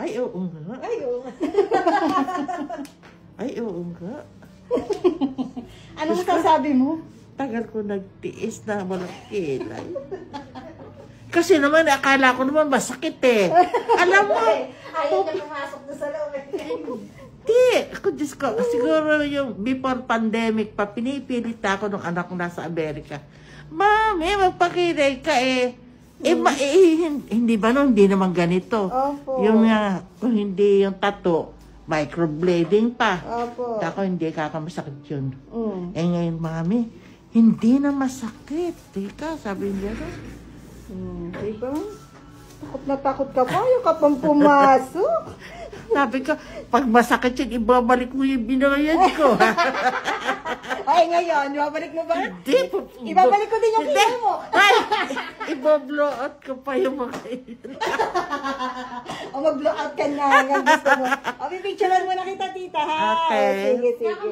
Ay, oo nga. Ay, oo. Ay, oo nga. Ano masasabi mo? Tagal ko nagtiis na walang kilay. Kasi naman, akala ko naman masakit eh. Alam mo, Ayaw na pumasok na sa loob. di, ako Diyos ko, siguro yung before pandemic pa, pinipilit ako ng anak ko nasa Amerika. Mami, magpakilay ka eh. Hindi ba no, hindi naman ganito. Opo. Yung kung hindi yung tattoo, microblading pa. Opo. Ako hindi kakamasakit yun. Mm. Eh ngayon, mami, hindi na masakit. Teka, sabi niya no. Diba? Takot na takot ka pa. Ayaw ka pang pumasok. Sabi ko, pag masakit yun, ibabalik mo yung binayan ko. Ay, ngayon, ibabalik mo ba? Hindi. Ibabalik ko din yung Hindi. kilo mo. Ay, ibablow out ko pa yung mga O mag-blow out ka na. Gusto mo. O, pipicturean mo na kita, tita, ha? Okay. Sige, sige.